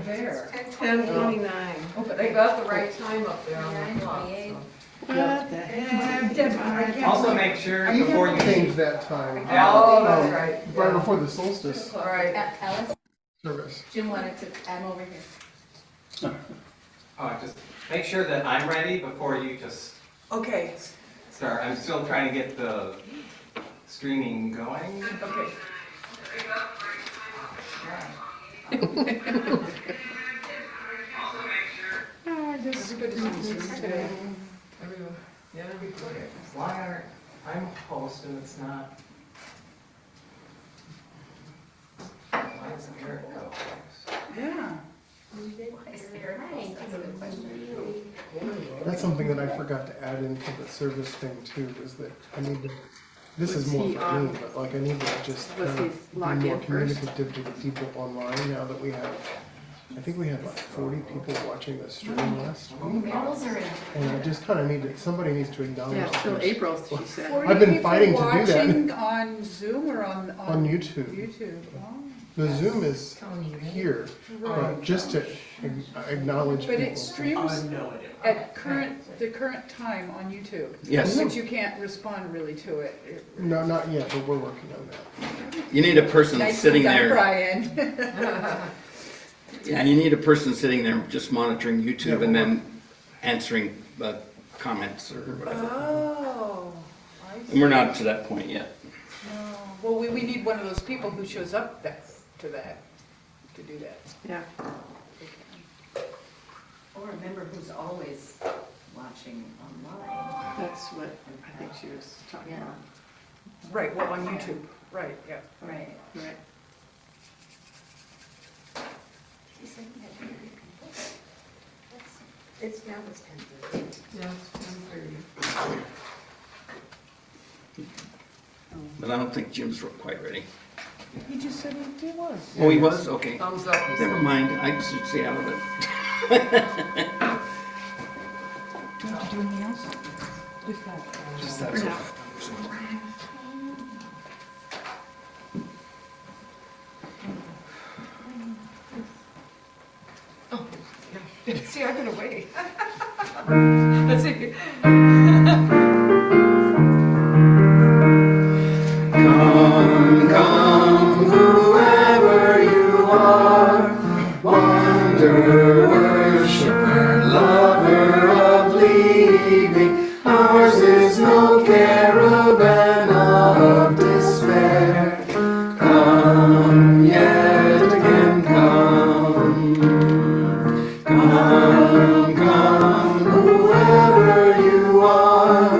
there? 10:29. Oh, but they got the right time up there on the clock. 9:28. What the heck? Also make sure You before have you to change leave. that time. Oh, that's right. Right before the solstice Right. Alice, service. Jim wanted to, I'm over here. Just make sure that I'm ready before you just Okay, start. I'm still trying to get the streaming going. okay. Everybody's on Zoom today. Everyone, yeah. As long as I'm host and it's not. Mine's here it goes. Yeah. Why is there a rain? That's a good question. That's something that I forgot to add into the service thing too, is that I need to, this is Was more he for on? me, but like I need to just Was he be logged more in first? communicative to the people online now that we have, I think we had like 40 people watching the stream last week. Medals are in. And I just kind of need to, somebody needs to acknowledge. Yeah, till this. April, she said. I've been fighting to do that. Watching on Zoom or on? On YouTube. YouTube, oh. The Zoom is here, but just to acknowledge But people. it streams at the current time on YouTube. Yes. But you can't respond really to it. No, not yet, but we're working on that. You need a person Nicely sitting done, there. Brian. Yeah, you need a person sitting there just monitoring Yeah, YouTube and then answering comments or whatever. Oh. I And we're not to that point yet. No. Well, we need one of those people who shows up to do that. Yeah. Or a member who's always watching online. That's what I think she was talking Yeah. about. Right, well, on YouTube, right, yeah. Right. Right. She said you had 30 people. It's now it's 10:30. Yeah, it's 10:30. But I don't think Jim's quite ready. He just said he was. Oh, he was? Okay. Thumbs up. he Never said. mind. I should stay out of it. Do you have to do anything else? Just that. Just that's For all. now. See, I've been away. Let's see. Come, come, whoever you are, wonder, worshiper, lover of leaving. Ours is no caravan of despair. Come, yet again come. Come, come, whoever you are,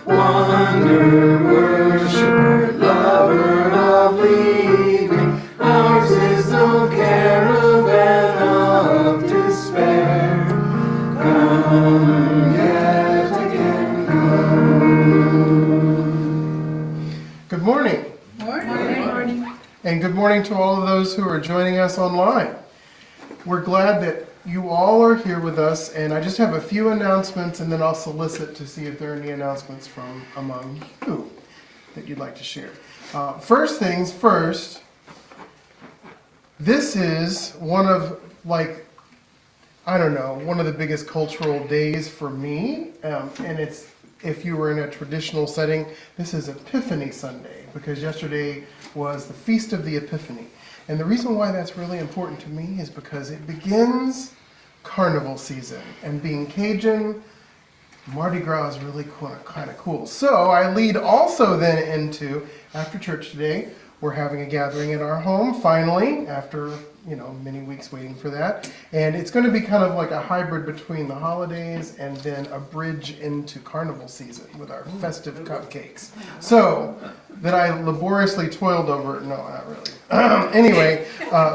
wonder, worshiper, lover of leaving. Ours is no caravan of despair. Come, yet again come. Good morning, Morning. and good morning to all of those who are joining us online. We're glad that you all are here with us, and I just have a few announcements, and then I'll solicit to see if there are any announcements from among you that you'd like to share. First things first, this is one of, like, I don't know, one of the biggest cultural days for me, and it's, if you were in a traditional setting, this is Epiphany Sunday, because yesterday was the Feast of the Epiphany. And the reason why that's really important to me is because it begins carnival season, and being Cajun, Mardi Gras is really kind of cool. So I lead also then into, after church today, we're having a gathering at our home, finally, after, many weeks waiting for that. And it's going to be kind of like a hybrid between the holidays and then a bridge into carnival season with our festive cupcakes. So, that I laboriously toiled over, no, not really. Anyway,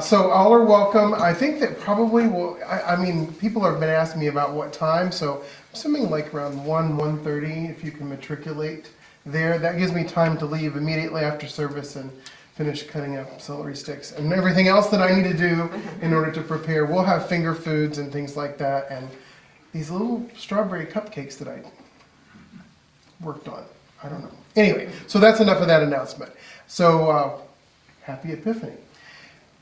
so all are welcome. I think that probably will, I mean, people have been asking me about what time, so I'm assuming like around 1:30, if you can matriculate there. That gives me time to leave immediately after service and finish cutting up celery sticks and everything else that I need to do in order to prepare. We'll have finger foods and things like that, and these little strawberry cupcakes that I worked on. I don't know. Anyway, so that's enough of that announcement. So, happy Epiphany.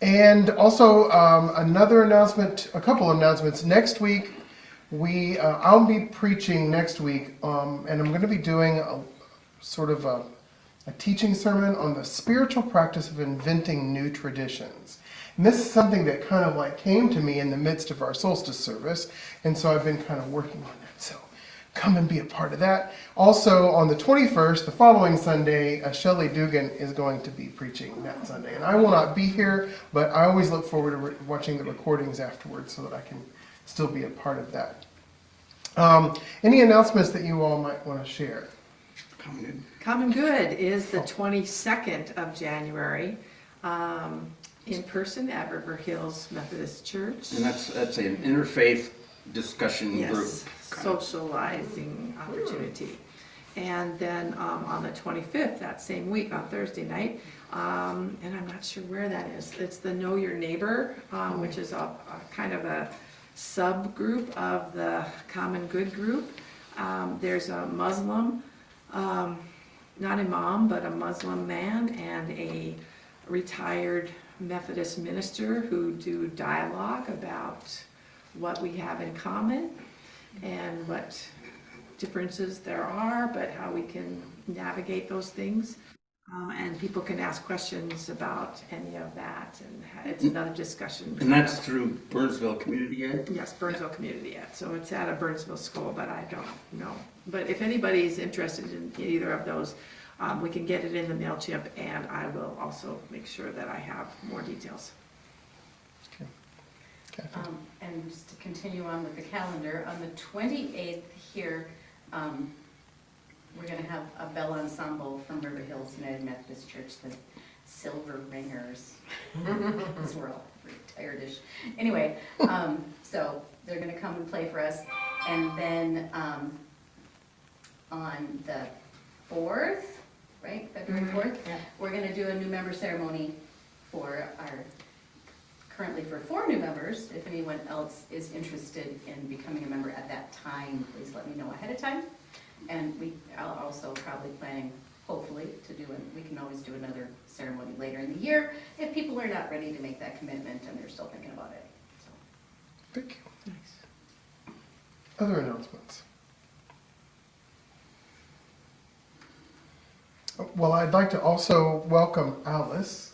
And also another announcement, a couple announcements. Next week, I'll be preaching next week, and I'm going to be doing a sort of a teaching sermon on the spiritual practice of inventing new traditions. And this is something that kind of like came to me in the midst of our solstice service, and so I've been kind of working on that. So come and be a part of that. Also, on the 21st, the following Sunday, Shelley Dugan is going to be preaching that Sunday. And I will not be here, but I always look forward to watching the recordings afterwards so that I can still be a part of that. Any announcements that you all might want to share? Common Good is the 22nd of January, in person at River Hills Methodist Church. And that's an interfaith discussion group. Yes, socializing opportunity. And then on the 25th, that same week, on Thursday night, and I'm not sure where that is, it's the Know Your Neighbor, which is a kind of a subgroup of the Common Good group. There's a Muslim, not imam, but a Muslim man and a retired Methodist minister who do dialogue about what we have in common and what differences there are, but how we can navigate those things. And people can ask questions about any of that, and it's another discussion. And that's through Burnsville Community Ed? Yes, Burnsville Community Ed. So it's at a Burnsville school, but I don't know. But if anybody's interested in either of those, we can get it in the MailChimp, and I will also make sure that I have more details. And just to continue on with the calendar, on the 28th here, we're gonna have a bell ensemble from River Hills United Methodist Church, the Silver Ringers. Because we're all retired-ish. Anyway, so they're gonna come and play for us. And then on the 4th, right, February 4th, Yeah. we're gonna do a new member ceremony for currently for 4 new members. If anyone else is interested in becoming a member at that time, please let me know ahead of time. And we are also probably planning, hopefully, we can always do another ceremony later in the year if people are not ready to make that commitment and they're still thinking about it. So. Thank you. Other announcements? Well, I'd like to also welcome Alice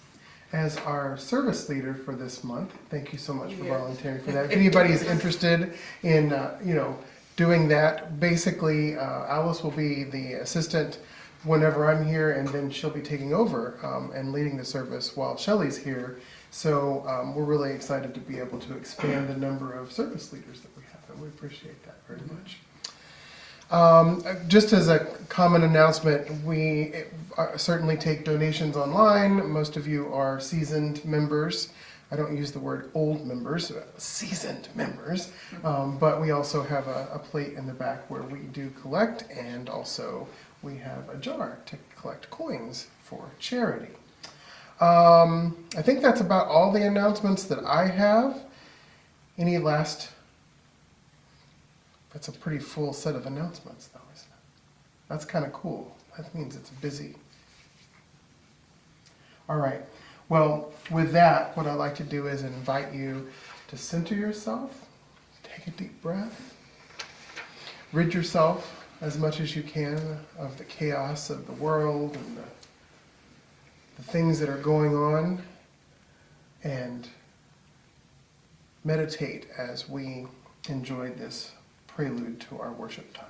as our service leader for this month. Thank you so much for volunteering for that. If anybody is interested in, doing that, basically, Alice will be the assistant whenever I'm here, and then she'll be taking over and leading the service while Shelley's here. So we're really excited to be able to expand the number of service leaders that we have, and we appreciate that very much. Just as a common announcement, we certainly take donations online. Most of you are seasoned members. I don't use the word old members, seasoned members. But we also have a plate in the back where we do collect, and also we have a jar to collect coins for charity. I think that's about all the announcements that I have. Any last? That's a pretty full set of announcements, though, isn't it? That's kind of cool. That means it's busy. All right. Well, with that, what I'd like to do is invite you to center yourself, take a deep breath, rid yourself as much as you can of the chaos of the world and the things that are going on, and meditate as we enjoy this prelude to our worship time.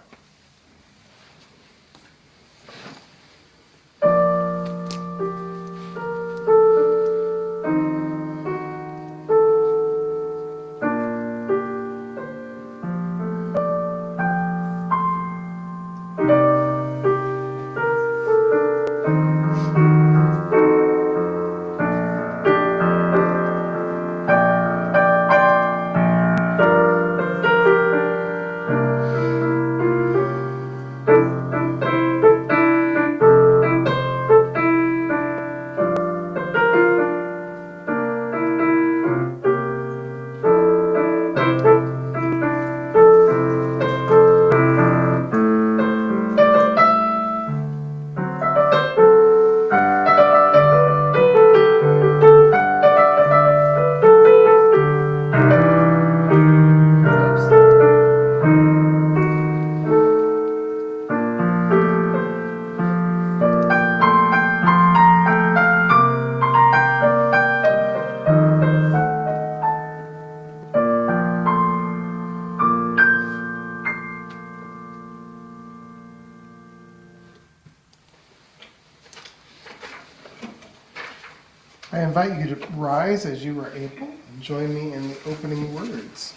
invite you to rise as you are able and join me in the opening words.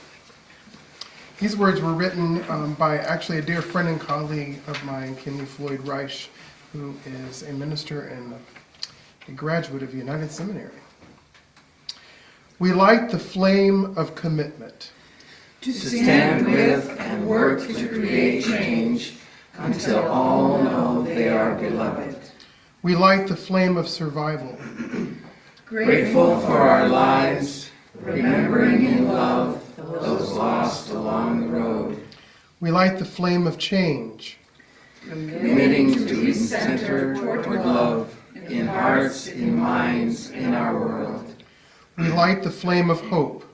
These words were written by actually a dear friend and colleague of mine, Kenny Floyd Reich, who is a minister and a graduate of United Seminary. We light the flame of commitment To stand with and work to create change until all know they are beloved. We light the flame of survival. Grateful for our lives, remembering in love those lost along the road. We light the flame of change. Committing to recenter toward love in hearts, in minds, in our world. We light the flame of hope.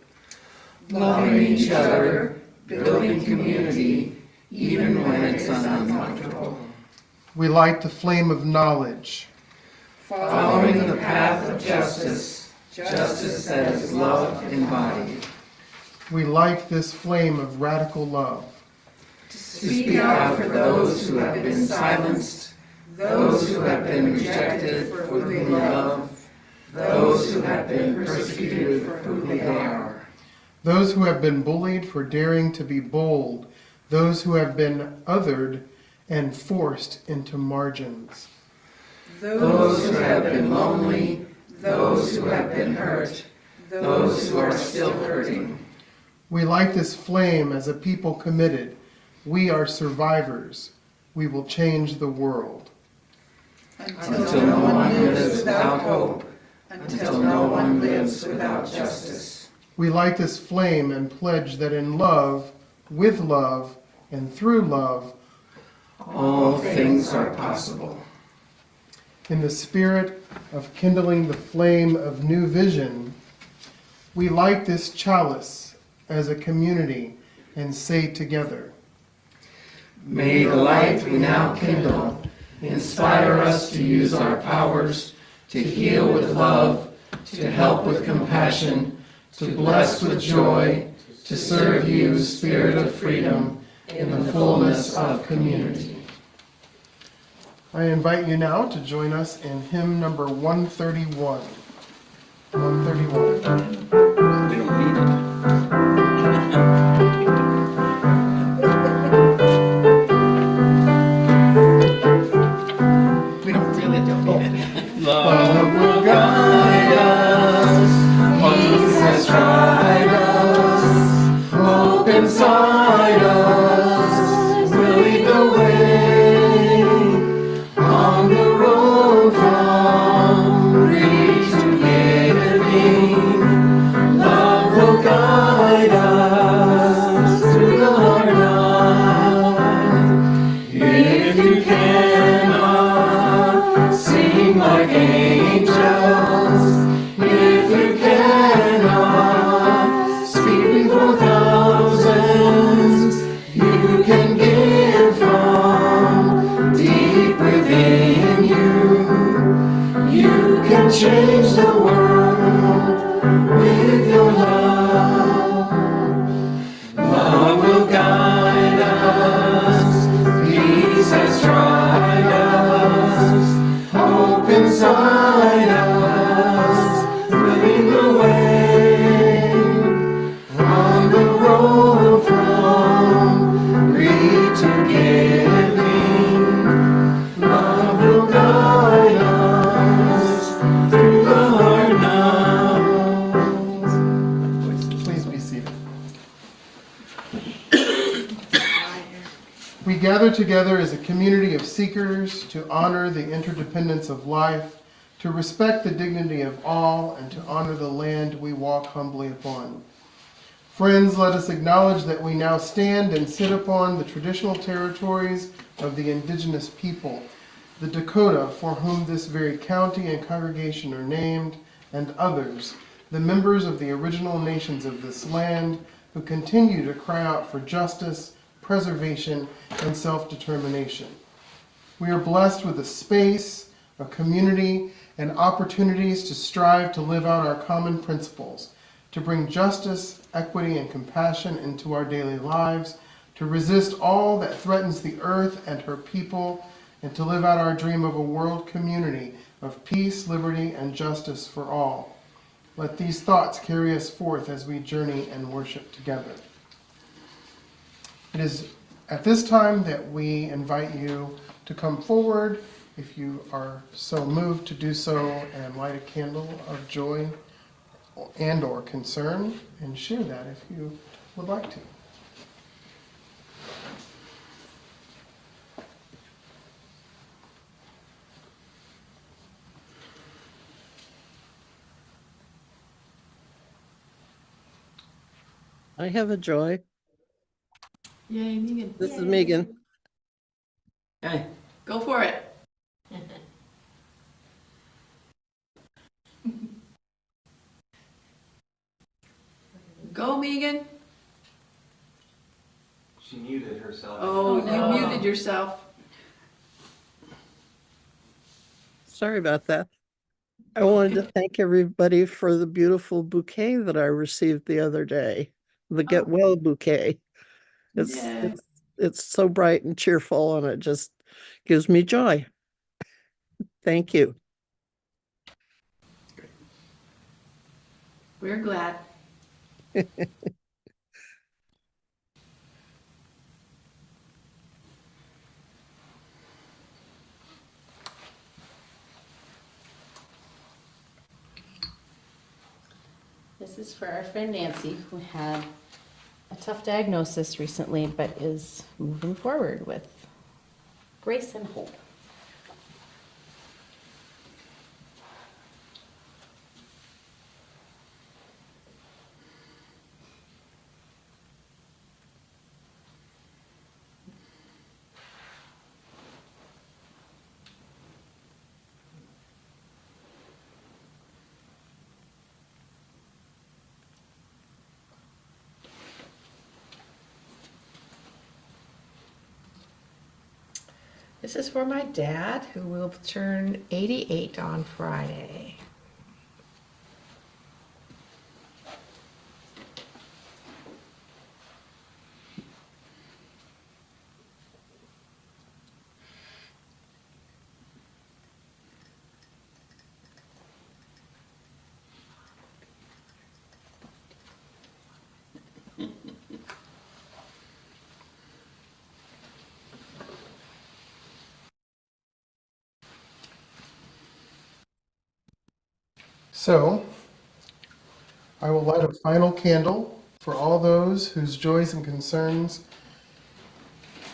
Loving each other, building community, even when it's uncomfortable. We light the flame of knowledge. Following the path of justice, justice that is love embodied. We light this flame of radical love. To speak out for those who have been silenced, those who have been rejected for who they love, those who have been persecuted for who they are. Those who have been bullied for daring to be bold. Those who have been othered and forced into margins. Those who have been lonely, those who have been hurt, those who are still hurting. We light this flame as a people committed. We are survivors. We will change the world. Until no one lives without hope, until no one lives without justice. We light this flame and pledge that in love, with love, and through love, all things are possible. in the spirit of kindling the flame of new vision, we light this chalice as a community and say together, May the light we now kindle inspire us to use our powers to heal with love, to help with compassion, to bless with joy, to serve you, Spirit of freedom, in the fullness of community. I invite you now to join us in hymn number 131. 131. We don't need it. We don't really don't need it. Love will guide us, peace has tried us, hope inside us will lead the way on the road from free to giving. Love will guide us through the hard night. If you cannot sing like angels, if you cannot speak before thousands, you can give from deep within you. You can change the world with your love. Love will guide us, peace has tried us, hope inside us will lead the way on the road from greed to giving. Love will guide us through the hard nights. Please be seated. We gather together as a community of seekers to honor the interdependence of life, to respect the dignity of all, and to honor the land we walk humbly upon. Friends, let us acknowledge that we now stand and sit upon the traditional territories of the indigenous people, the Dakota, for whom this very county and congregation are named, and others, the members of the original nations of this land, who continue to cry out for justice, preservation, and self-determination. We are blessed with a space, a community, and opportunities to strive to live out our common principles, to bring justice, equity, and compassion into our daily lives, to resist all that threatens the earth and her people, and to live out our dream of a world community of peace, liberty, and justice for all. Let these thoughts carry us forth as we journey and worship together. It is at this time that we invite you to come forward, if you are so moved to do so, and light a candle of joy and or concern, and share that if you would like to. I have a joy. Yay, Megan. This is Megan. Hey, Go for it. Go, Megan. She muted herself. Oh, you muted yourself. Sorry about that. I wanted to thank everybody for the beautiful bouquet that I received the other day. The Get Well bouquet. It's Yeah. it's it's so bright and cheerful, and it just gives me joy. Thank you. We're glad. This is for our friend Nancy, who had a tough diagnosis recently, but is moving forward with grace and hope. This is for my dad, who will turn 88 on Friday. So, I will light a final candle for all those whose joys and concerns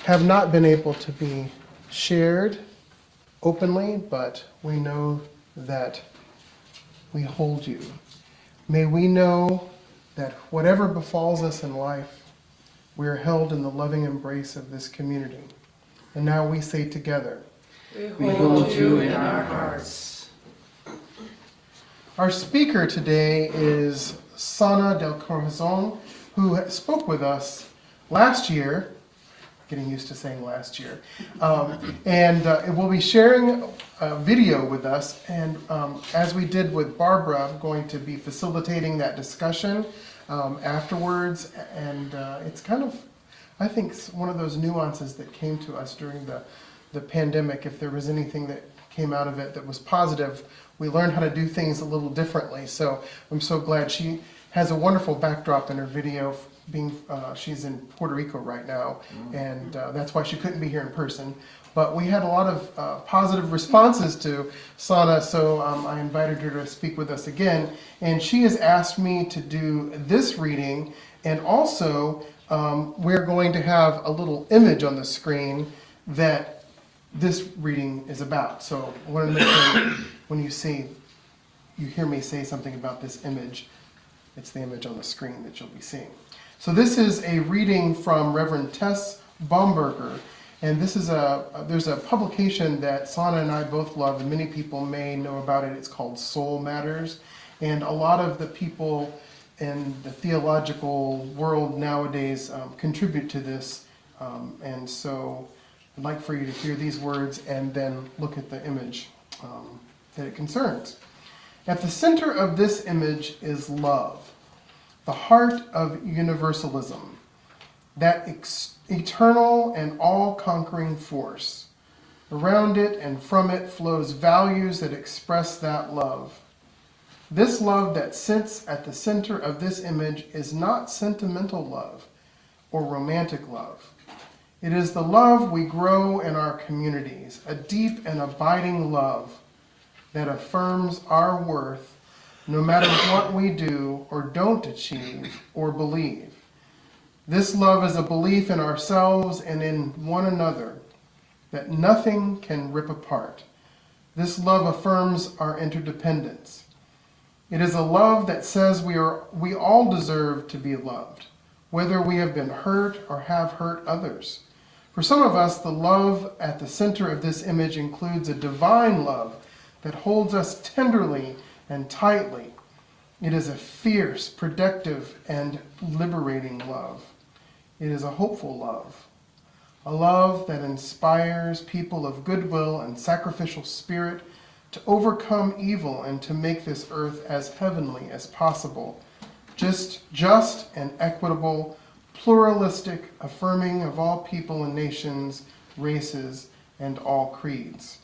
have not been able to be shared openly, but we know that we hold you. May we know that whatever befalls us in life, we are held in the loving embrace of this community. And now we say together, we hold you in our hearts. Our speaker today is Sana DelCorazon, who spoke with us last year, getting used to saying last year, and will be sharing a video with us. And as we did with Barbara, I'm going to be facilitating that discussion afterwards. And it's kind of, I think, one of those nuances that came to us during the pandemic. If there was anything that came out of it that was positive, we learned how to do things a little differently. So I'm so glad. She has a wonderful backdrop in her video, being she's in Puerto Rico right now, and that's why she couldn't be here in person. But we had a lot of positive responses to Sana, so I invited her to speak with us again. And she has asked me to do this reading, and also we're going to have a little image on the screen that this reading is about. So I want to make sure when you hear me say something about this image, it's the image on the screen that you'll be seeing. So this is a reading from Reverend Tess Baumberger, and this is there's a publication that Sana and I both love, and many people may know about it. It's called Soul Matters, and a lot of the people in the theological world nowadays contribute to this, and so I'd like for you to hear these words and then look at the image that it concerns. At the center of this image is love, the heart of universalism, that eternal and all-conquering force. Around it and from it flows values that express that love. This love that sits at the center of this image is not sentimental love or romantic love. It is the love we grow in our communities, a deep and abiding love that affirms our worth no matter what we do or don't achieve or believe. This love is a belief in ourselves and in one another that nothing can rip apart. This love affirms our interdependence. It is a love that says we all deserve to be loved, whether we have been hurt or have hurt others. For some of us, the love at the center of this image includes a divine love that holds us tenderly and tightly. It is a fierce, protective, and liberating love. It is a hopeful love, a love that inspires people of goodwill and sacrificial spirit to overcome evil and to make this earth as heavenly as possible, just and equitable, pluralistic, affirming of all people and nations, races, and all creeds.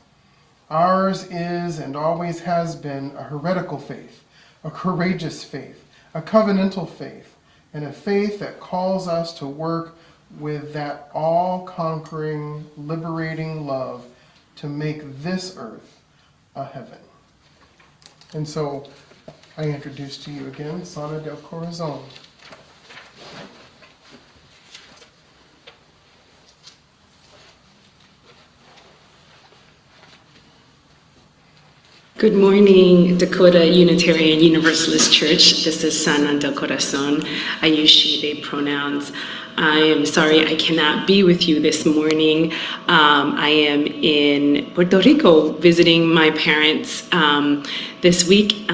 Ours is and always has been a heretical faith, a courageous faith, a covenantal faith, and a faith that calls us to work with that all-conquering, liberating love to make this earth a heaven. And so I introduce to you again Sana DelCorazon. Good morning, Dakota Unitarian Universalist Church. This is Sana DelCorazon. I use she, they pronouns. I am sorry I cannot be with you this morning. I am in Puerto Rico visiting my parents this week.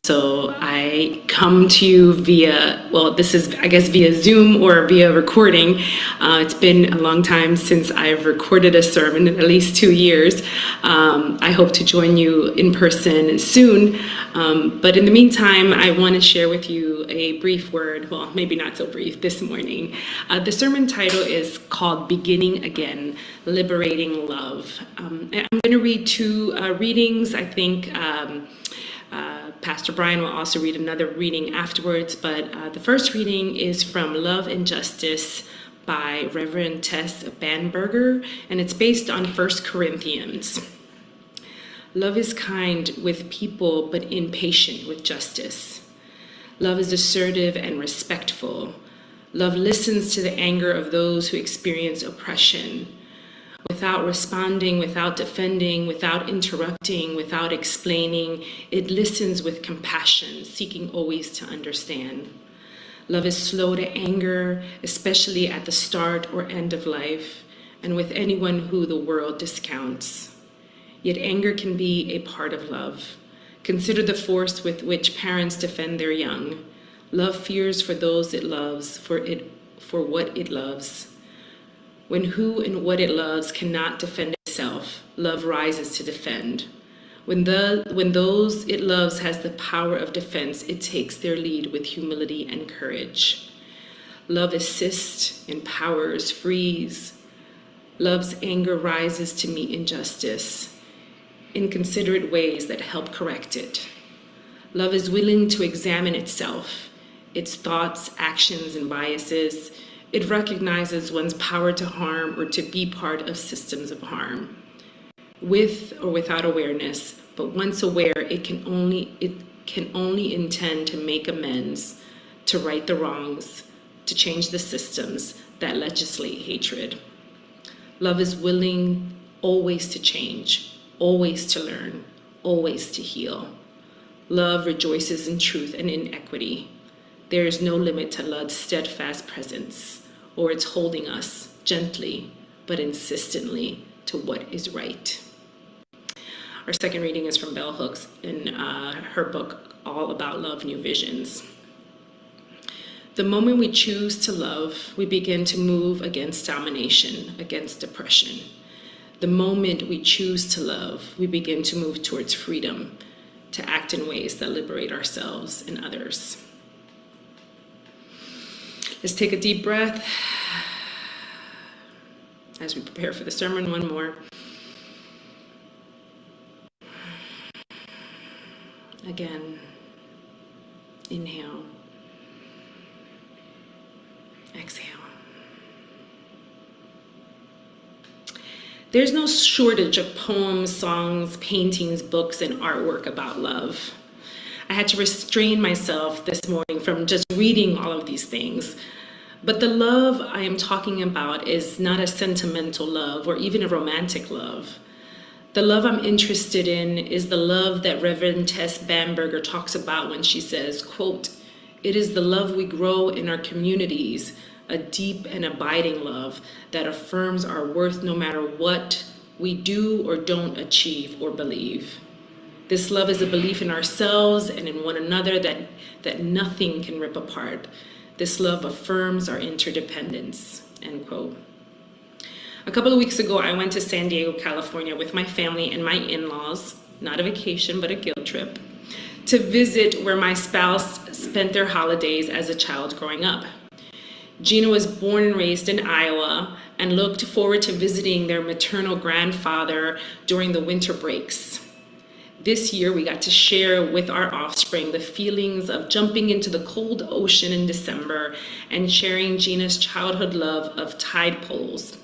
So I come to you via, well, this is, I guess, via Zoom or via recording. It's been a long time since I've recorded a sermon, at least 2 years. I hope to join you in person soon. But in the meantime, I want to share with you a brief word, well, maybe not so brief this morning. The sermon title is called Beginning Again, Liberating Love. And I'm going to read 2 readings. I think Pastor Brian will also read another reading afterwards, but the first reading is from Love and Justice by Reverend Tess Banberger, and it's based on 1 Corinthians. Love is kind with people, but impatient with justice. Love is assertive and respectful. Love listens to the anger of those who experience oppression. Without responding, without defending, without interrupting, without explaining, it listens with compassion, seeking always to understand. Love is slow to anger, especially at the start or end of life, and with anyone who the world discounts. Yet anger can be a part of love. Consider the force with which parents defend their young. Love fears for those it loves, for what it loves. When who and what it loves cannot defend itself, love rises to defend. When those it loves has the power of defense, it takes their lead with humility and courage. Love assists, empowers, frees. Love's anger rises to meet injustice in considerate ways that help correct it. Love is willing to examine itself, its thoughts, actions, and biases. It recognizes one's power to harm or to be part of systems of harm. With or without awareness, but once aware, it can only intend to make amends, to right the wrongs, to change the systems that legislate hatred. Love is willing always to change, always to learn, always to heal. Love rejoices in truth and in equity. There is no limit to love's steadfast presence, or its holding us gently but insistently to what is right. Our second reading is from Bell Hooks in her book, All About Love, New Visions. The moment we choose to love, we begin to move against domination, against oppression. The moment we choose to love, we begin to move towards freedom, to act in ways that liberate ourselves and others. Let's take a deep breath as we prepare for the sermon. One more. Again, inhale, exhale. There's no shortage of poems, songs, paintings, books, and artwork about love. I had to restrain myself this morning from just reading all of these things. But the love I am talking about is not a sentimental love or even a romantic love. The love I'm interested in is the love that Reverend Tess Bamberger talks about when she says, quote, "It is the love we grow in our communities, a deep and abiding love that affirms our worth no matter what we do or don't achieve or believe. This love is a belief in ourselves and in one another that nothing can rip apart. This love affirms our interdependence," end quote. A couple of weeks ago, I went to San Diego, California with my family and my in-laws, not a vacation, but a guilt trip, to visit where my spouse spent their holidays as a child growing up. Gina was born and raised in Iowa and looked forward to visiting their maternal grandfather during the winter breaks. This year, we got to share with our offspring the feelings of jumping into the cold ocean in December and sharing Gina's childhood love of tide pools.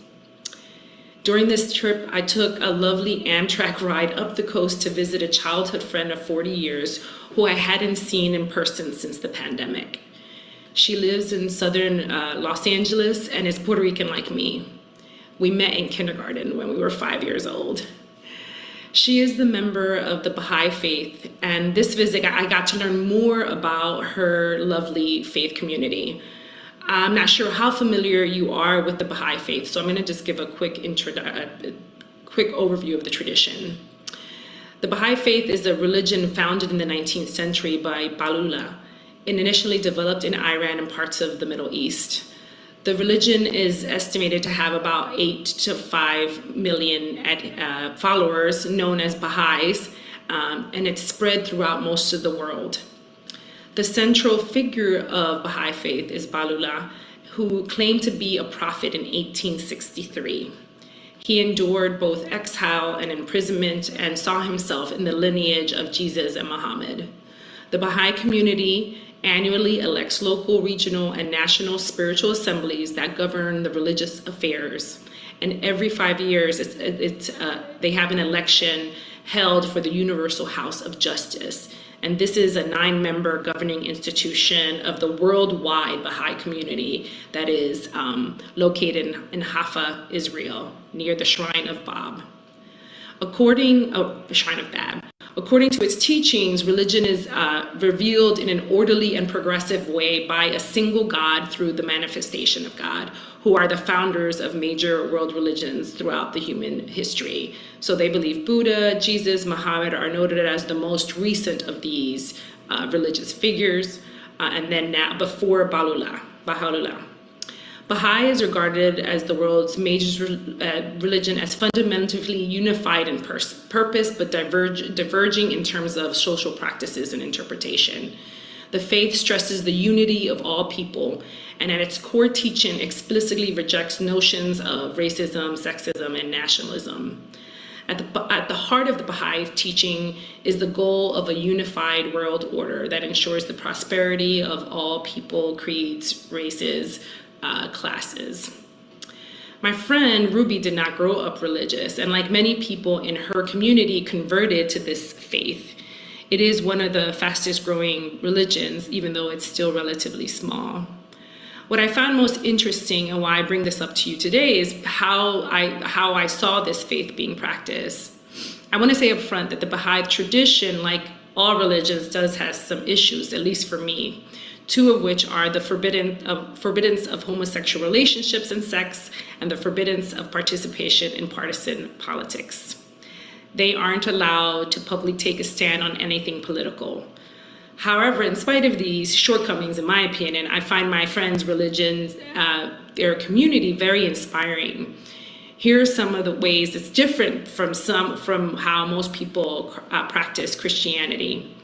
During this trip, I took a lovely Amtrak ride up the coast to visit a childhood friend of 40 years who I hadn't seen in person since the pandemic. She lives in southern Los Angeles and is Puerto Rican like me. We met in kindergarten when we were 5 years old. She is the member of the Baha'i faith, and this visit I got to learn more about her lovely faith community. I'm not sure how familiar you are with the Baha'i faith, so I'm going to just give a quick overview of the tradition. The Baha'i faith is a religion founded in the 19th century by Baha'u'llah. It initially developed in Iran and parts of the Middle East. The religion is estimated to have about 8 to 5 million followers known as Baha'is, and it's spread throughout most of the world. The central figure of Baha'i faith is Baha'u'llah, who claimed to be a prophet in 1863. He endured both exile and imprisonment and saw himself in the lineage of Jesus and Muhammad. The Baha'i community annually elects local, regional, and national spiritual assemblies that govern the religious affairs. And every 5 years, they have an election held for the Universal House of Justice. And this is a 9-member governing institution of the worldwide Baha'i community that is located in Haifa, Israel, near the Shrine of Bab. According to its teachings, religion is revealed in an orderly and progressive way by a single God through the manifestation of God, who are the founders of major world religions throughout the human history. So they believe Buddha, Jesus, Muhammad are noted as the most recent of these religious figures, and then now before Baha'u'llah. Baha'i is regarded as the world's major religion as fundamentally unified in purpose, but diverging in terms of social practices and interpretation. The faith stresses the unity of all people, and at its core teaching explicitly rejects notions of racism, sexism, and nationalism. At the heart of the Baha'i teaching is the goal of a unified world order that ensures the prosperity of all people, creeds, races, classes. My friend Ruby did not grow up religious, and like many people in her community, converted to this faith. It is one of the fastest growing religions, even though it's still relatively small. What I found most interesting, and why I bring this up to you today, is how I saw this faith being practiced. I want to say up front that the Baha'i tradition, like all religions, does have some issues, at least for me. 2 of which are the forbiddance of homosexual relationships and sex, and the forbiddance of participation in partisan politics. They aren't allowed to publicly take a stand on anything political. However, in spite of these shortcomings, in my opinion, I find my friends' religions, their community, very inspiring. Here are some of the ways it's different from how most people practice Christianity.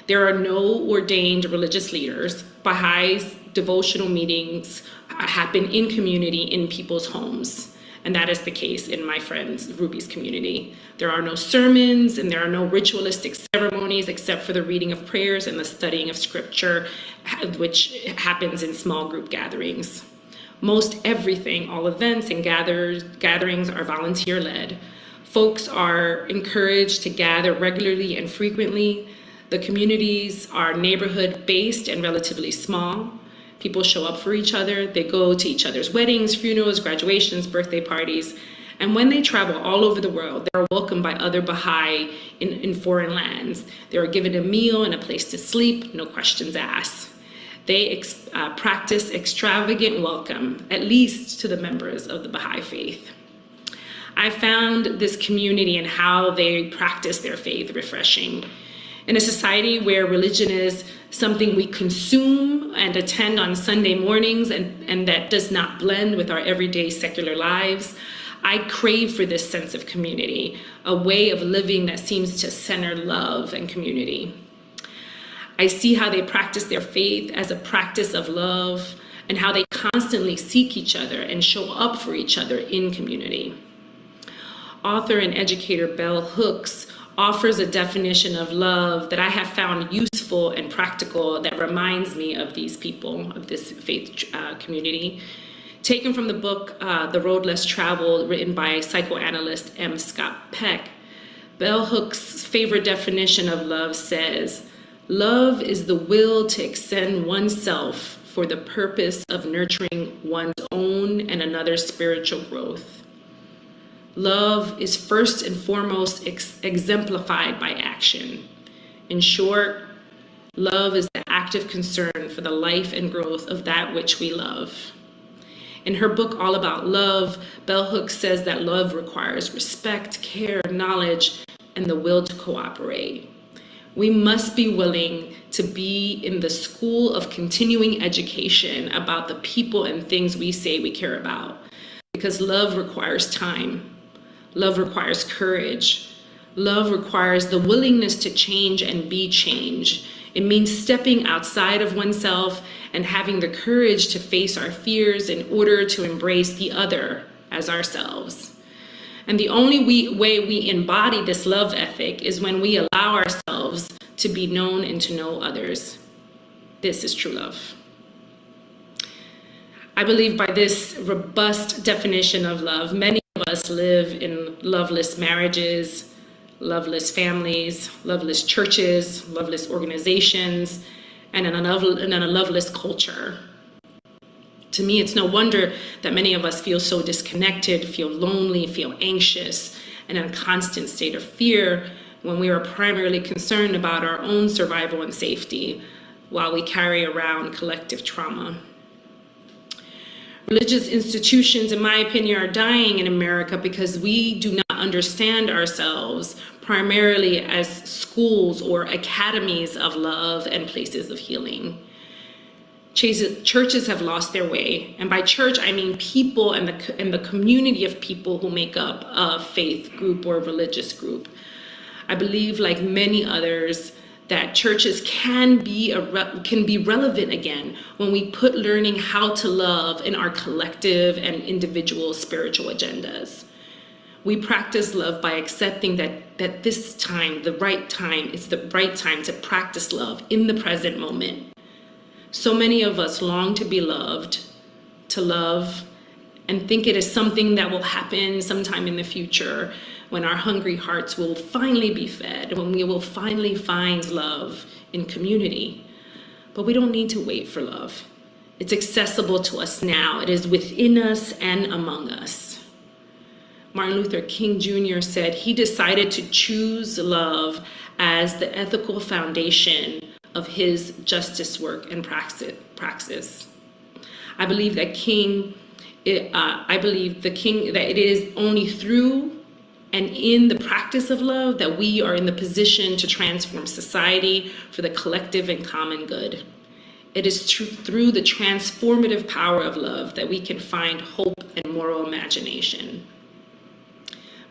There are no ordained religious leaders. Baha'is devotional meetings happen in community in people's homes. And that is the case in my friend's Ruby's community. There are no sermons and there are no ritualistic ceremonies except for the reading of prayers and the studying of scripture, which happens in small group gatherings. Most everything, all events and gatherings are volunteer led. Folks are encouraged to gather regularly and frequently. The communities are neighborhood based and relatively small. People show up for each other. They go to each other's weddings, funerals, graduations, birthday parties. And when they travel all over the world, they are welcomed by other Baha'i in foreign lands. They are given a meal and a place to sleep, no questions asked. They practice extravagant welcome, at least to the members of the Baha'i faith. I found this community and how they practice their faith refreshing. In a society where religion is something we consume and attend on Sunday mornings and that does not blend with our everyday secular lives, I crave for this sense of community, a way of living that seems to center love and community. I see how they practice their faith as a practice of love and how they constantly seek each other and show up for each other in community. Author and educator Bell Hooks offers a definition of love that I have found useful and practical that reminds me of these people, of this faith community. Taken from the book, The Road Less Traveled, written by psychoanalyst M. Scott Peck, Bell Hooks' favorite definition of love says, "Love is the will to extend oneself for the purpose of nurturing one's own and another's spiritual growth. Love is first and foremost exemplified by action. In short, love is the active concern for the life and growth of that which we love." In her book, All About Love, Bell Hooks says that love requires respect, care, knowledge, and the will to cooperate. We must be willing to be in the school of continuing education about the people and things we say we care about, because love requires time. Love requires courage. Love requires the willingness to change and be changed. It means stepping outside of oneself and having the courage to face our fears in order to embrace the other as ourselves. And the only way we embody this love ethic is when we allow ourselves to be known and to know others. This is true love. I believe by this robust definition of love, many of us live in loveless marriages, loveless families, loveless churches, loveless organizations, and in a loveless culture. To me, it's no wonder that many of us feel so disconnected, feel lonely, feel anxious, and in a constant state of fear when we are primarily concerned about our own survival and safety while we carry around collective trauma. Religious institutions, in my opinion, are dying in America because we do not understand ourselves primarily as schools or academies of love and places of healing. Churches have lost their way, and by church I mean people and the community of people who make up a faith group or religious group. I believe, like many others, that churches can be relevant again when we put learning how to love in our collective and individual spiritual agendas. We practice love by accepting that this time, the right time, is the right time to practice love in the present moment. So many of us long to be loved, to love, and think it is something that will happen sometime in the future when our hungry hearts will finally be fed, when we will finally find love in community. But we don't need to wait for love. It's accessible to us now. It is within us and among us. Martin Luther King Jr. said he decided to choose love as the ethical foundation of his justice work and praxis. I believe that it is only through and in the practice of love that we are in the position to transform society for the collective and common good. It is through the transformative power of love that we can find hope and moral imagination.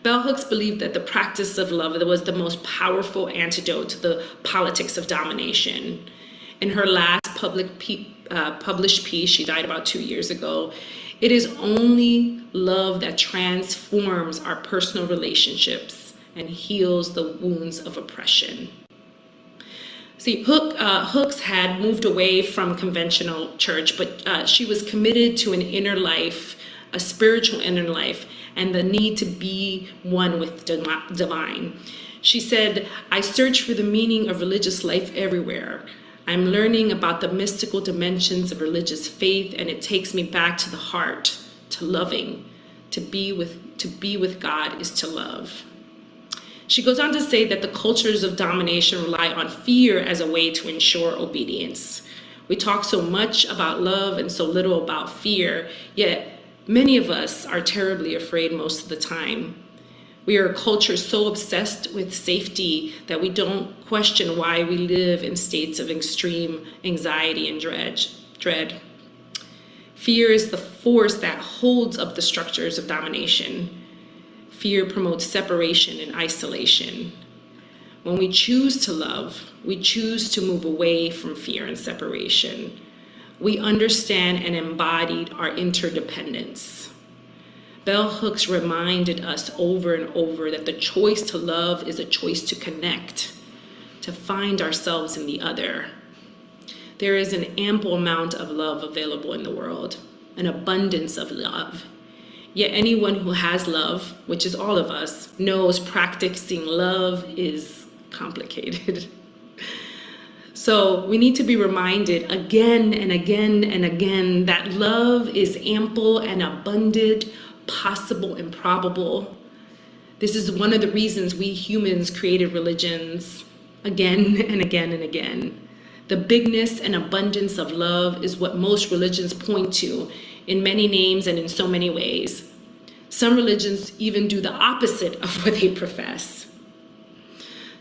Bell Hooks believed that the practice of love was the most powerful antidote to the politics of domination. In her last published piece, she died about 2 years ago, It is only love that transforms our personal relationships and heals the wounds of oppression. See, Hooks had moved away from conventional church, but she was committed to an inner life, a spiritual inner life, and the need to be one with divine. She said, "I search for the meaning of religious life everywhere. I'm learning about the mystical dimensions of religious faith, and it takes me back to the heart, to loving. To be with God is to love." She goes on to say that the cultures of domination rely on fear as a way to ensure obedience. We talk so much about love and so little about fear, yet many of us are terribly afraid most of the time. We are a culture so obsessed with safety that we don't question why we live in states of extreme anxiety and dread. Fear is the force that holds up the structures of domination. Fear promotes separation and isolation. When we choose to love, we choose to move away from fear and separation. We understand and embodied our interdependence. Bell Hooks reminded us over and over that the choice to love is a choice to connect, to find ourselves in the other. There is an ample amount of love available in the world, an abundance of love. Yet anyone who has love, which is all of us, knows practicing love is complicated. So we need to be reminded again and again and again that love is ample and abundant, possible and probable. This is one of the reasons we humans created religions again and again and again. The bigness and abundance of love is what most religions point to in many names and in so many ways. Some religions even do the opposite of what they profess.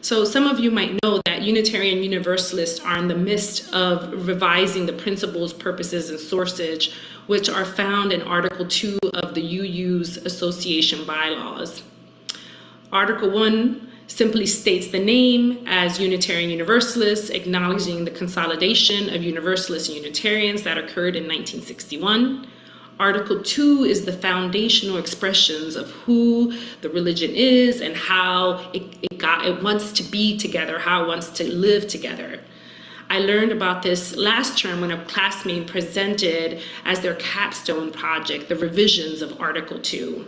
So some of you might know that Unitarian Universalists are in the midst of revising the principles, purposes, and sources, which are found in Article 2 of the UU's association bylaws. Article 1 simply states the name as Unitarian Universalists, acknowledging the consolidation of Universalists and Unitarians that occurred in 1961. Article 2 is the foundational expressions of who the religion is and how it wants to be together, how it wants to live together. I learned about this last term when a classmate presented as their capstone project the revisions of Article 2.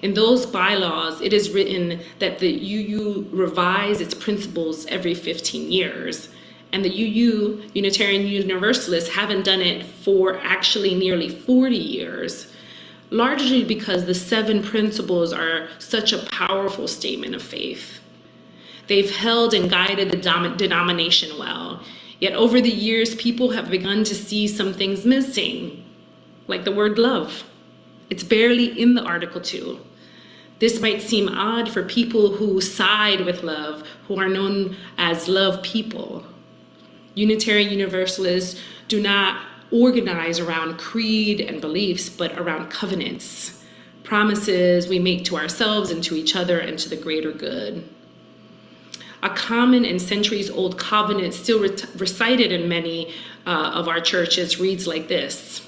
In those bylaws, it is written that the UU revise its principles every 15 years. And the UU, Unitarian Universalists, haven't done it for actually nearly 40 years, largely because the 7 principles are such a powerful statement of faith. They've held and guided the denomination well, yet over the years, people have begun to see some things missing, like the word love. It's barely in the Article 2. This might seem odd for people who side with love, who are known as love people. Unitarian Universalists do not organize around creed and beliefs, but around covenants, promises we make to ourselves and to each other and to the greater good. A common and centuries-old covenant still recited in many of our churches reads like this: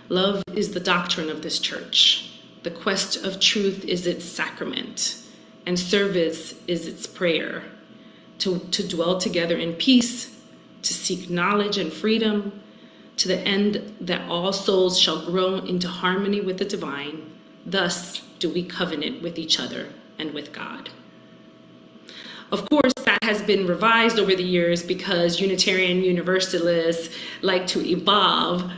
"Love is the doctrine of this church. The quest of truth is its sacrament, and service is its prayer. To dwell together in peace, to seek knowledge and freedom, to the end that all souls shall grow into harmony with the divine. Thus do we covenant with each other and with God." Of course, that has been revised over the years because Unitarian Universalists like to evolve.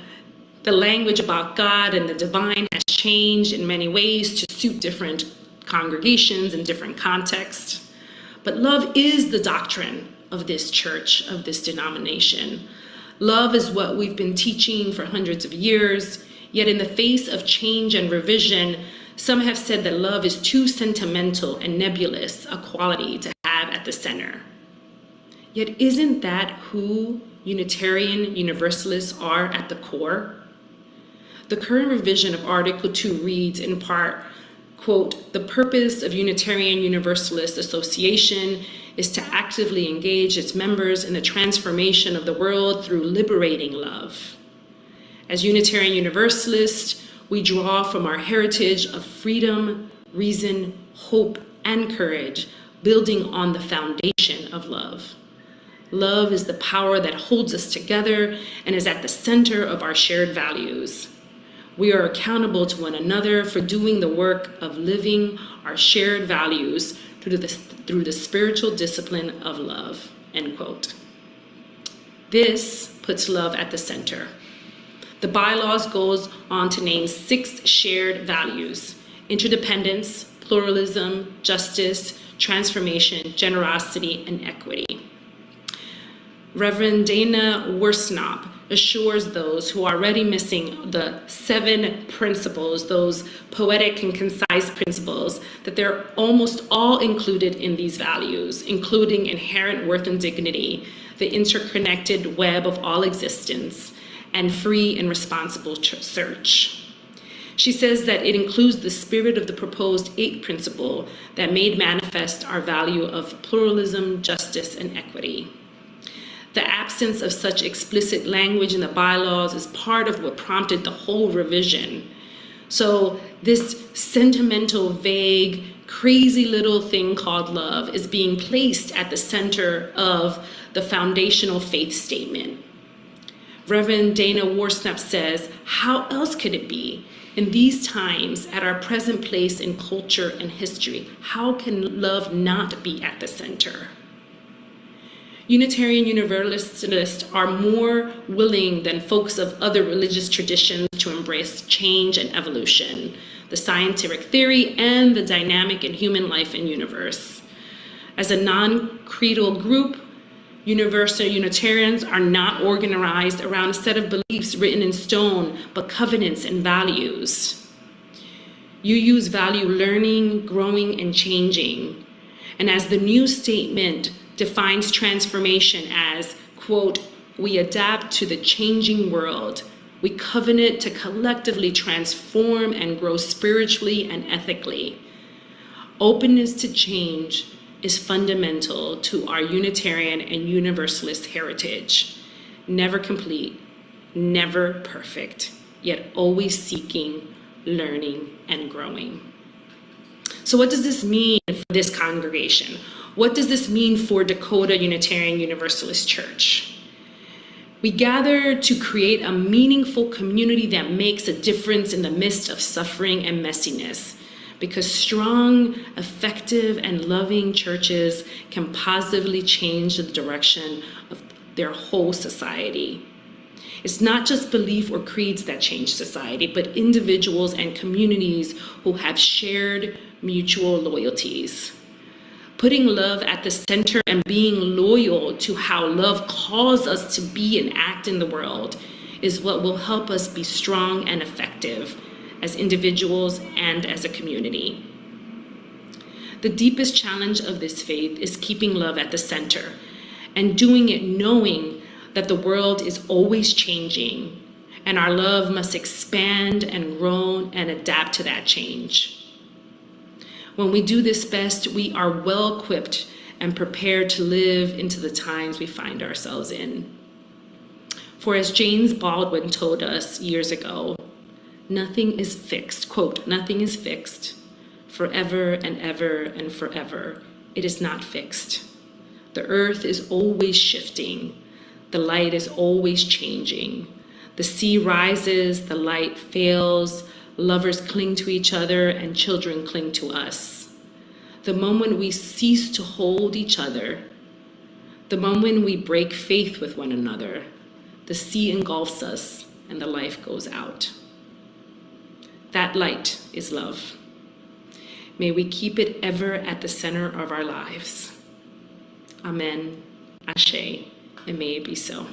The language about God and the divine has changed in many ways to suit different congregations and different contexts. But love is the doctrine of this church, of this denomination. Love is what we've been teaching for hundreds of years, yet in the face of change and revision, some have said that love is too sentimental and nebulous a quality to have at the center. Yet isn't that who Unitarian Universalists are at the core? The current revision of Article 2 reads in part, quote, "The purpose of Unitarian Universalist Association is to actively engage its members in the transformation of the world through liberating love." As Unitarian Universalists, we draw from our heritage of freedom, reason, hope, and courage, building on the foundation of love. Love is the power that holds us together and is at the center of our shared values. We are accountable to one another for doing the work of living our shared values through the spiritual discipline of love, end quote. This puts love at the center. The bylaws goes on to name 6 shared values: interdependence, pluralism, justice, transformation, generosity, and equity. Reverend Dana Worsnop assures those who are already missing the 7 principles, those poetic and concise principles, that they're almost all included in these values, including inherent worth and dignity, the interconnected web of all existence, and free and responsible search. She says that it includes the spirit of the proposed 8th principle that made manifest our value of pluralism, justice, and equity. The absence of such explicit language in the bylaws is part of what prompted the whole revision. So this sentimental, vague, crazy little thing called love is being placed at the center of the foundational faith statement. Reverend Dana Worsnop says, how else could it be? In these times, at our present place in culture and history, how can love not be at the center? Unitarian Universalists are more willing than folks of other religious traditions to embrace change and evolution, the scientific theory, and the dynamic in human life and universe. As a non-creedal group, Universal Unitarians are not organized around a set of beliefs written in stone, but covenants and values. UU's value learning, growing, and changing. And as the new statement defines transformation as, quote, we adapt to the changing world. We covenant to collectively transform and grow spiritually and ethically. Openness to change is fundamental to our Unitarian and Universalist heritage. Never complete, never perfect, yet always seeking, learning, and growing. So what does this mean for this congregation? What does this mean for Dakota Unitarian Universalist Church? We gather to create a meaningful community that makes a difference in the midst of suffering and messiness, because strong, effective, and loving churches can positively change the direction of their whole society. It's not just belief or creeds that change society, but individuals and communities who have shared mutual loyalties. Putting love at the center and being loyal to how love calls us to be and act in the world is what will help us be strong and effective as individuals and as a community. The deepest challenge of this faith is keeping love at the center and doing it knowing that the world is always changing and our love must expand and grow and adapt to that change. When we do this best, we are well equipped and prepared to live into the times we find ourselves in. For as James Baldwin told us years ago, nothing is fixed, quote, nothing is fixed forever and ever and forever. It is not fixed. The earth is always shifting. The light is always changing. The sea rises, the light fails, lovers cling to each other, and children cling to us. The moment we cease to hold each other, the moment we break faith with one another, the sea engulfs us and the life goes out. That light is love. May we keep it ever at the center of our lives. Amen, Ashe, and may it be so.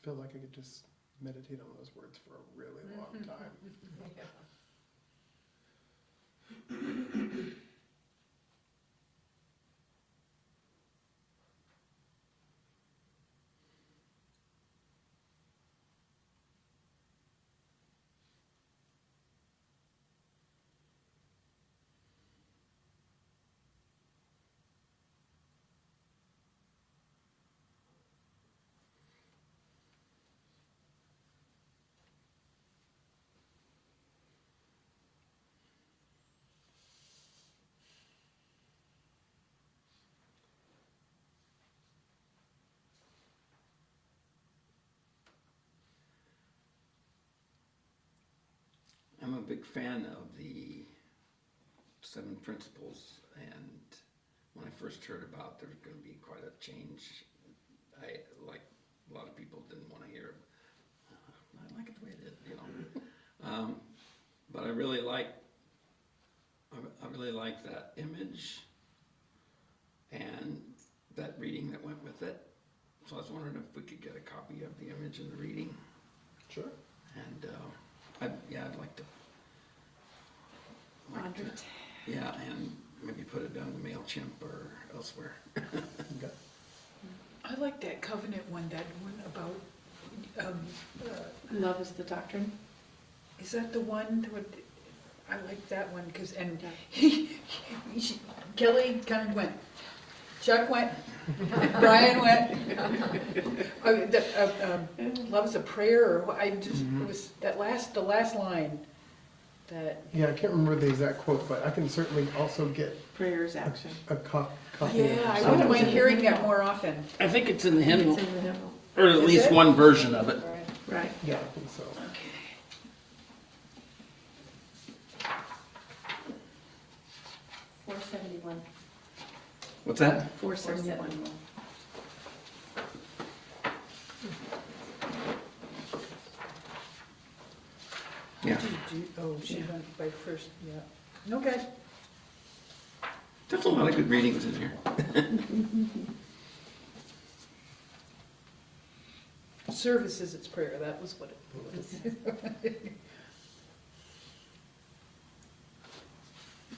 feel like I could just meditate on those words for a really long time. I'm a big fan of the 7 principles, and when I first heard about there was going to be quite a change, I, like a lot of people, didn't want to hear, I like it the way it is, you know. But I really like that image and that reading that went with it. So I was wondering if we could get a copy of the image and the reading. Sure. And I'd like to. Yeah, and maybe put it on the MailChimp or elsewhere. Okay. I like that covenant one, that one about, Love is the doctrine. is that the one, I like that one, because, and Kelly kind of went, Chuck went, Brian went. Love is a prayer, or I just, it was the last line that. Yeah, I can't remember the exact quote, but I can certainly also get Prayers, action. a copy. Yeah, I wouldn't mind hearing that more often. I think it's in the hymnal, It's in the hymnal. or at Is least it? one version of it. Right. Yeah, I think so. Okay. $471. What's that? 471. Yeah, Oh, she went by first, yeah. Okay. there's a lot of good readings in here. Service is its prayer, that was what it was.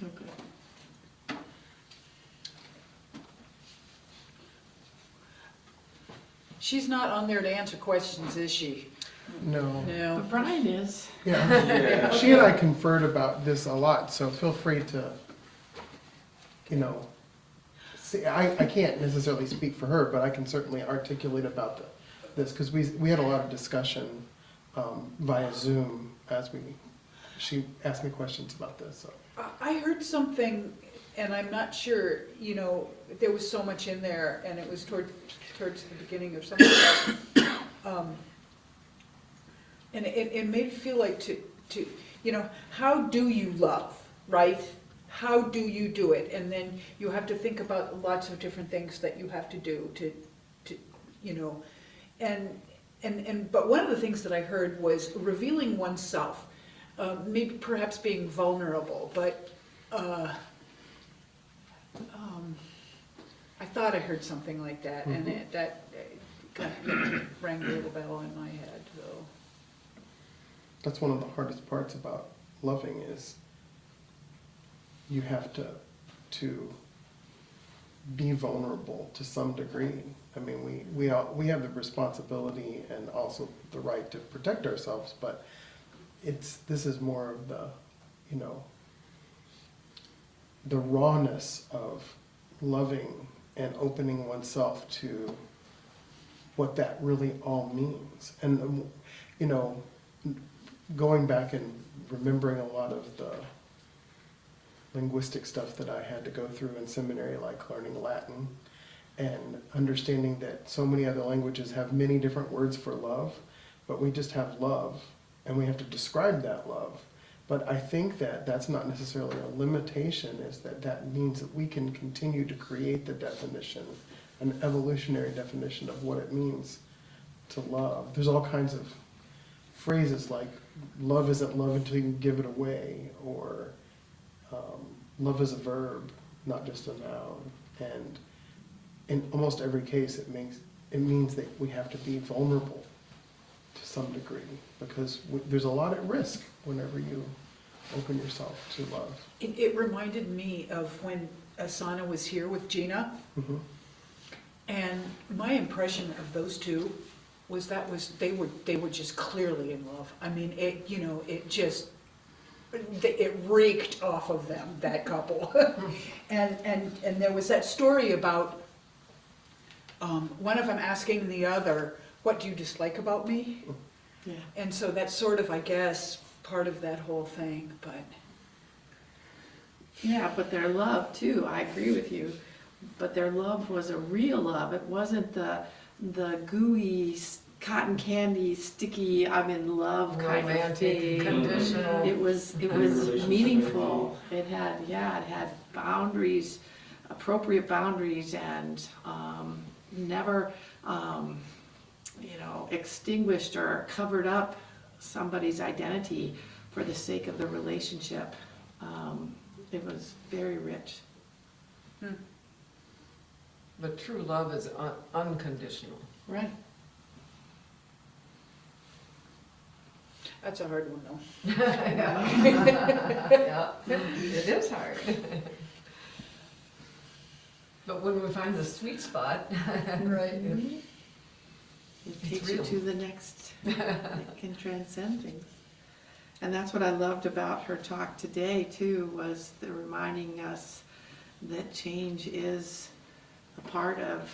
Okay. She's not on there to answer questions, is she? No. No. But Brian is. Yeah. She and I conferred about this a lot, so feel free to, you know, see, I can't necessarily speak for her, but I can certainly articulate about this, because we had a lot of discussion via Zoom as she asked me questions about this, so. I heard something, and I'm not sure, you know, there was so much in there, and it was towards the beginning or something. And it made it feel like to, you know, how do you love, right? How do you do it? And then you have to think about lots of different things that you have to do to you know, but one of the things that I heard was revealing oneself, maybe perhaps being vulnerable, but I thought I heard something like that, and that kind of rang a little bell in my head, so. That's one of the hardest parts about loving is you have to be vulnerable to some degree. I mean, we have the responsibility and also the right to protect ourselves, but this is more of the, you know, the rawness of loving and opening oneself to what that really all means. And, you know, going back and remembering a lot of the linguistic stuff that I had to go through in seminary, like learning Latin, and understanding that so many other languages have many different words for love, but we just have love, and we have to describe that love. But I think that that's not necessarily a limitation, is that means that we can continue to create the definition, an evolutionary definition of what it means to love. There's all kinds of phrases like, love isn't love until you can give it away, or love is a verb, not just a noun. And in almost every case, it means that we have to be vulnerable to some degree, because there's a lot at risk whenever you open yourself to love. It reminded me of when Asana was here with Gina, Mhm. and my impression of those two was they were just clearly in love. I mean, it reeked off of them, that couple. And there was that story about one of them asking the other, "What do you dislike about me?" Yeah. And so that's sort of, I guess, part of that whole thing, but. Yeah, but their love too, I agree with you, but their love was a real love. It wasn't the gooey, cotton candy, sticky, I'm in love kind of thing. conditional. It was meaningful. It had boundaries, appropriate boundaries, and never, extinguished or covered up somebody's identity for the sake of the relationship. It was very rich. But true love is unconditional. Right. That's a hard one, though. Yeah, it is hard. But when we find the sweet spot, Right. It takes you to the next, it can transcend things. And that's what I loved about her talk today too, was the reminding us that change is a part of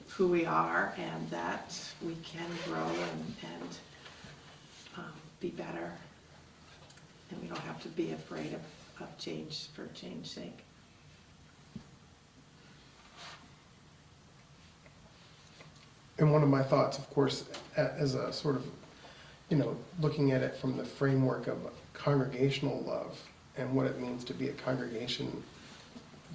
who we are, and that we can grow and be better. And we don't have to be afraid of change for change's sake. And one of my thoughts, of course, as a sort of, looking at it from the framework of congregational love and what it means to be a congregation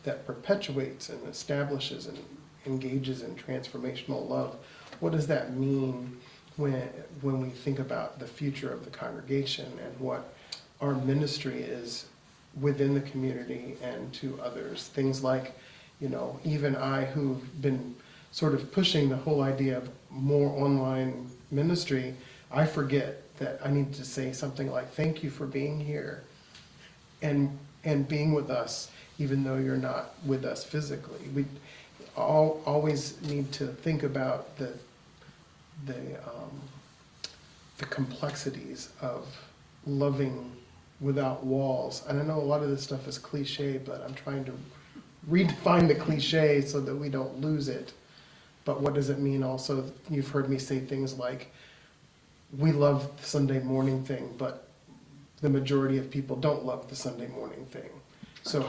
that perpetuates and establishes and engages in transformational love, what does that mean when we think about the future of the congregation and what our ministry is within the community and to others? Things like, even I, who've been sort of pushing the whole idea of more online ministry, I forget that I need to say something like, thank you for being here and being with us, even though you're not with us physically. We always need to think about the complexities of loving without walls. And I know a lot of this stuff is cliche, but I'm trying to redefine the cliche so that we don't lose it. But what does it mean also? You've heard me say things like, we love the Sunday morning thing, but the majority of people don't love the Sunday morning thing. So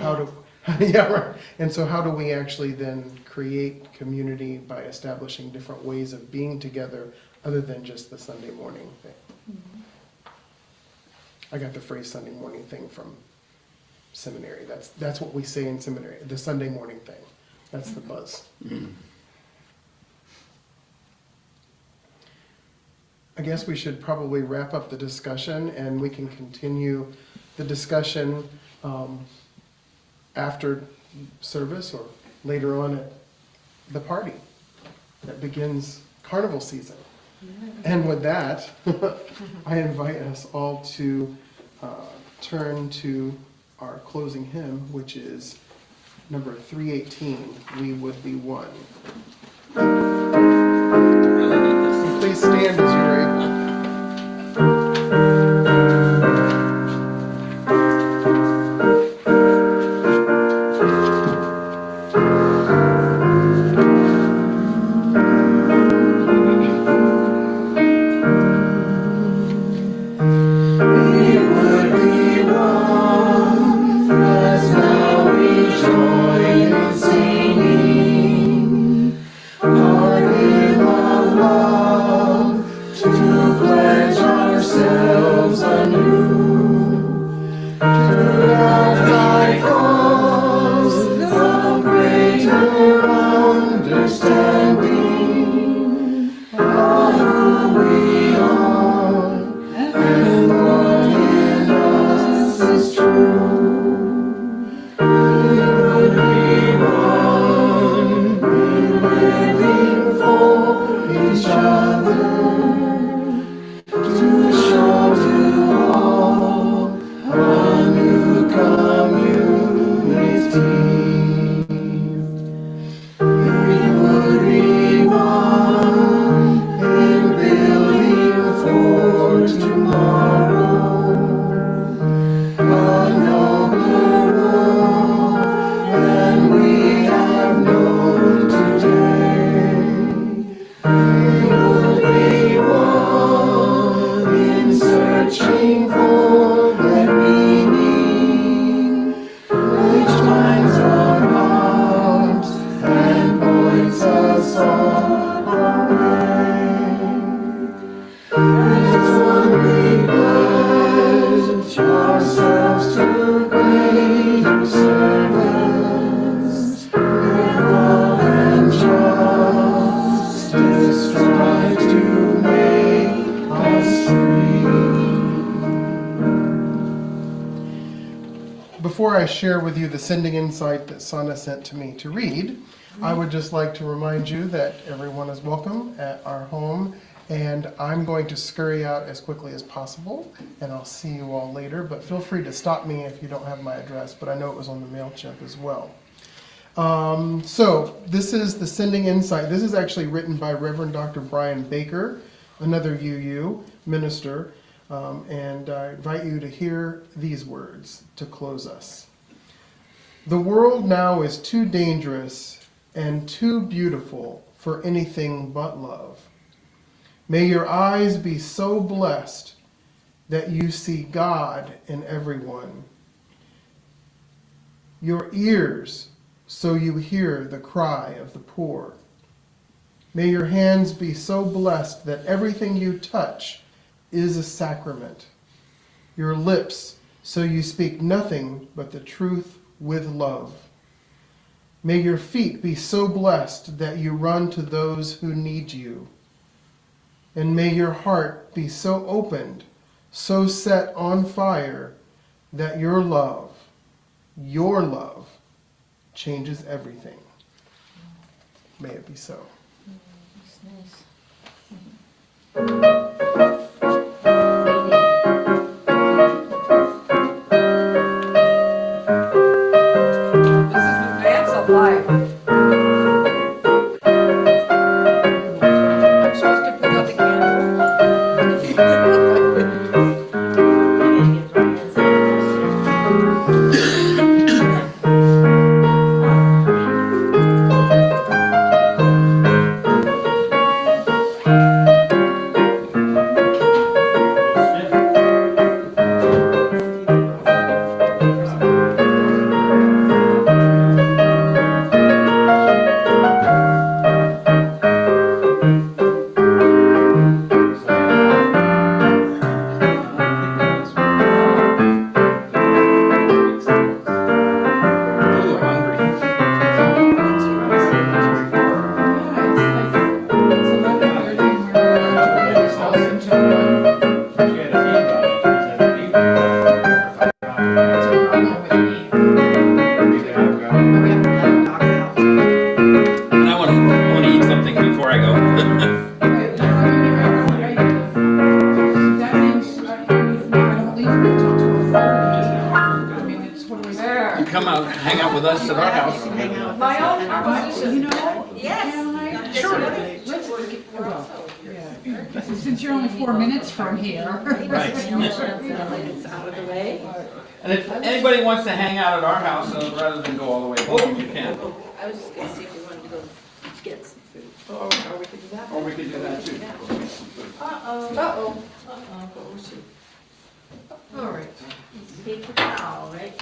yeah, right. And so how do we actually then create community by establishing different ways of being together other than just the Sunday morning thing? Mm-hmm. I got the phrase Sunday morning thing from seminary. That's what we say in seminary, the Sunday morning thing. That's the buzz. Mm-hmm. I guess we should probably wrap up the discussion, and we can continue the discussion after service or later on at the party that begins carnival season. And with that, I invite us all to turn to our closing hymn, which is number 318, We Would Be One. Please stand as you're able. We would be before I share with you the sending insight that Sana sent to me to read, I would just like to remind you that everyone is welcome at our home, and I'm going to scurry out as quickly as possible, and I'll see you all later, but feel free to stop me if you don't have my address, but I know it was on the MailChimp as well. So this is the Sending Insight. This is actually written by Reverend Dr. Brian Baker, another UU minister, and I invite you to hear these words to close us. The world now is too dangerous and too beautiful for anything but love. May your eyes be so blessed that you see God in everyone. Your ears so you hear the cry of the poor. May your hands be so blessed that everything you touch is a sacrament. Your lips so you speak nothing but the truth with love. May your feet be so blessed that you run to those who need you. And may your heart be so opened, so set on fire, that your love changes everything. May it be so. This is the dance of life. I'm supposed to put out the candle. And I want to eat something before I go. You come out, hang out with us at our house. Since you're only 4 minutes from here. Right. It's out of the way. And if anybody wants to hang out at our house, rather than go all the way home, you can. I was just gonna see if we wanted to go get some food. Or we could do that. Or we could do that too. Uh-oh. All right. Paper towel, right?